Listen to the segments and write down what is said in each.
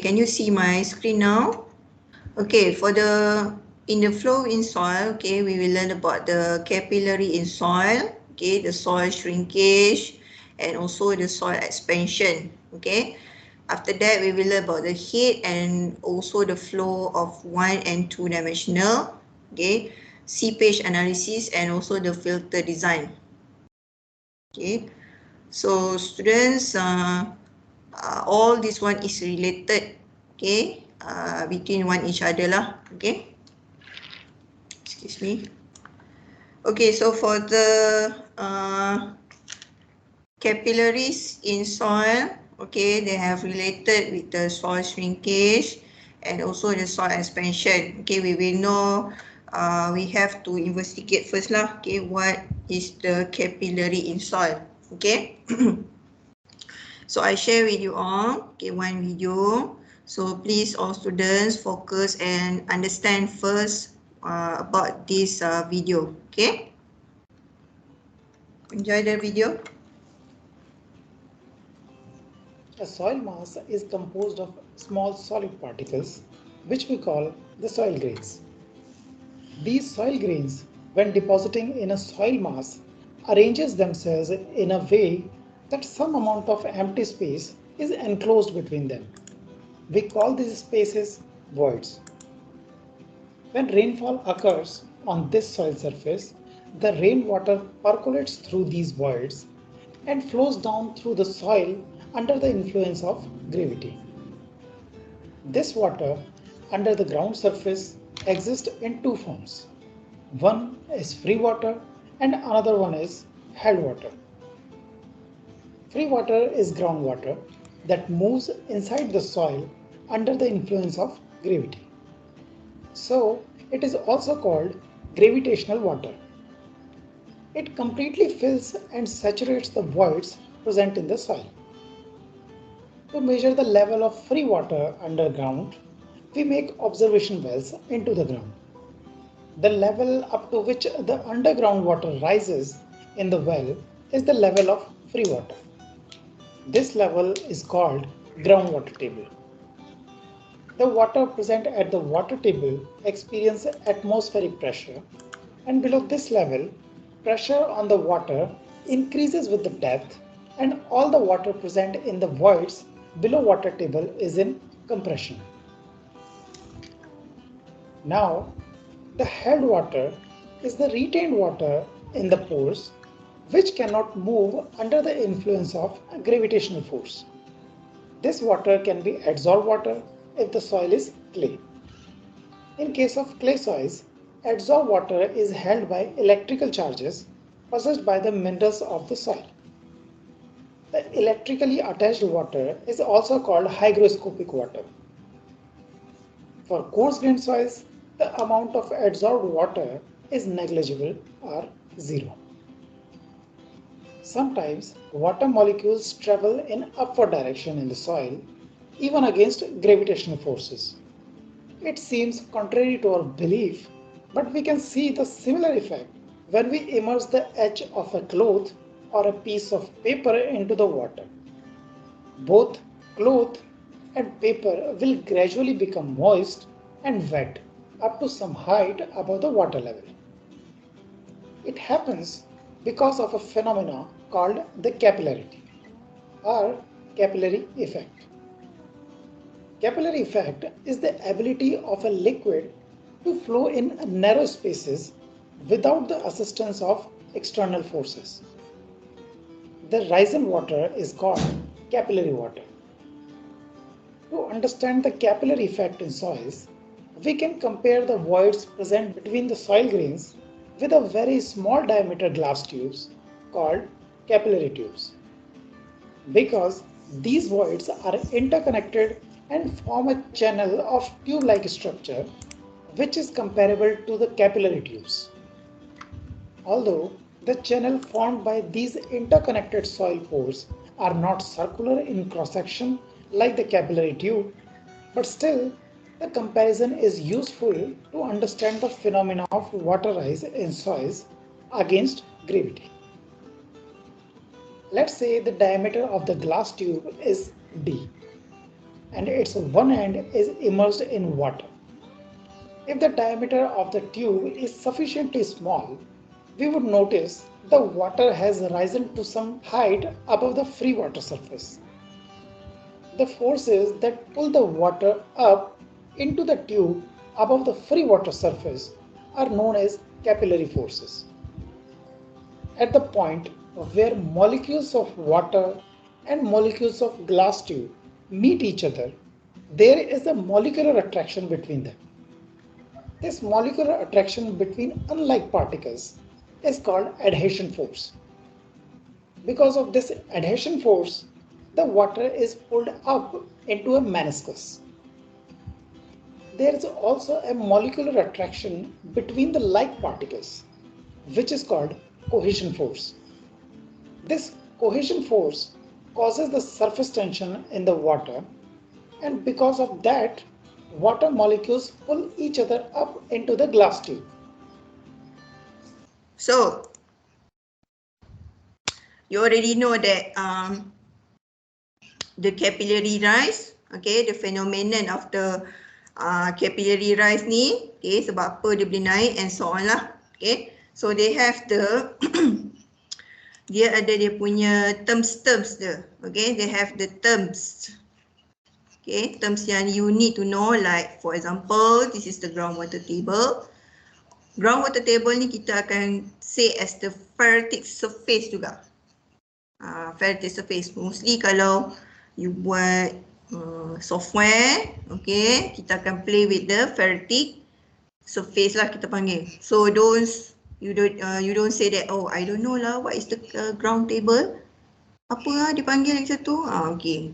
can you see my screen now? Okay, in the flow in soil, okay, we will learn about the capillary in soil, okay, the soil shrinkage, and also the soil expansion, okay. After that, we will learn about the head and also the flow of 1 and 2 dimensional, okay, seepage analysis, and also the filter design. Okay, so students, all this one is related, okay, between one each other lah, okay. Excuse me. Okay, so for the capillaries in soil, okay, they have related with the soil shrinkage and also the soil expansion. Okay, we will know, we have to investigate first lah, okay, what is the capillary in soil, okay. So I share with you all, okay, one video. So please all students focus and understand first about this video, okay. Enjoy the video. A soil mass is composed of small solid particles, which we call the soil grains. These soil grains, when depositing in a soil mass, arranges themselves in a way that some amount of empty space is enclosed between them. We call these spaces voids. When rainfall occurs on this soil surface, the rainwater percolates through these voids and flows down through the soil under the influence of gravity. This water under the ground surface exists in two forms. One is free water and another one is held water. Free water is groundwater that moves inside the soil under the influence of gravity. So it is also called gravitational water. It completely fills and saturates the voids present in the soil. To measure the level of free water underground, we make observation wells into the ground. The level up to which the underground water rises in the well is the level of free water. This level is called groundwater table. The water present at the water table experiences atmospheric pressure, and below this level, pressure on the water increases with the depth, and all the water present in the voids below water table is in compression. Now, the held water is the retained water in the pores which cannot move under the influence of gravitational force. This water can be adsorbed water if the soil is clay. In case of clay soils, adsorbed water is held by electrical charges possessed by the minerals of the soil. The electrically attached water is also called hygroscopic water. For coarse-grained soils, the amount of adsorbed water is negligible or zero. Sometimes water molecules travel in upward direction in the soil, even against gravitational forces. It seems contrary to our belief, but we can see the similar effect when we immerse the edge of a cloth or a piece of paper into the water. Both cloth and paper will gradually become moist and wet up to some height above the water level. It happens because of a phenomenon called the capillarity or capillary effect. Capillary effect is the ability of a liquid to flow in narrow spaces without the assistance of external forces. The risen water is called capillary water. To understand the capillary effect in soils, we can compare the voids present between the soil grains with a very small diameter glass tubes called capillary tubes. Because these voids are interconnected and form a channel of tube-like structure which is comparable to the capillary tubes. Although the channel formed by these interconnected soil pores are not circular in cross-section like the capillary tube, but still the comparison is useful to understand the phenomena of water rise in soils against gravity. Let's say the diameter of the glass tube is d. and its one end is immersed in water. If the diameter of the tube is sufficiently small, we would notice the water has risen to some height above the free water surface. The forces that pull the water up into the tube above the free water surface are known as capillary forces. At the point where molecules of water and molecules of glass tube meet each other, there is a molecular attraction between them. This molecular attraction between unlike particles is called adhesion force. Because of this adhesion force, the water is pulled up into a meniscus. There is also a molecular attraction between the like particles, which is called cohesion force. This cohesion force causes the surface tension in the water, and because of that, water molecules pull each other up into the glass tube. So you already know that the capillary rise, okay, the phenomenon of the capillary rise ni, okay, sebab apa dia boleh naik and so on lah, okay. So they have the dia ada dia punya terms dia, okay, they have the terms, okay, terms yang you need to know, like for example, this is the groundwater table. Groundwater table ni kita akan say as the phreatic surface juga. Phreatic surface, mostly kalau you buat software, okay, kita akan play with the phreatic surface lah kita panggil. So you don't say that, oh I don't know lah what is the ground table, apa lah dipanggil lagi satu, okay.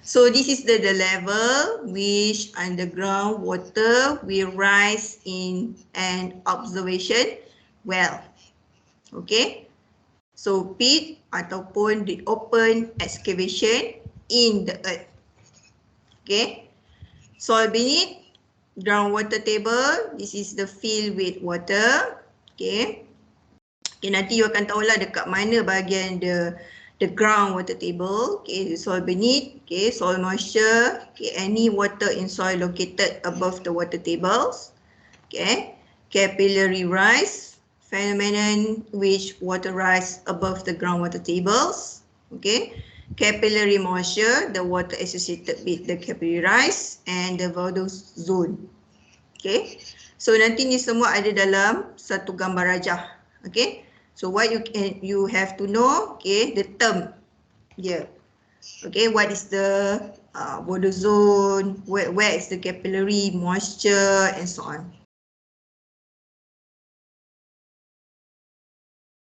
So this is the level which underground water will rise in an observation well, okay. So pit ataupun the open excavation in the earth, okay. Soil beneath, groundwater table, this is the field with water, okay. Okay, nanti you akan tahulah dekat mana bahagian the groundwater table, okay, the soil beneath, okay, soil moisture, okay, any water in soil located above the water tables, okay. Capillary rise, phenomenon which water rise above the groundwater tables, okay. Capillary moisture, the water associated with the capillary rise, and the Vadose zone, okay. So nanti ni semua ada dalam satu gambar rajah, okay. So what you have to know, okay, the term here, okay, what is the Vadose zone, where is the capillary moisture and so on,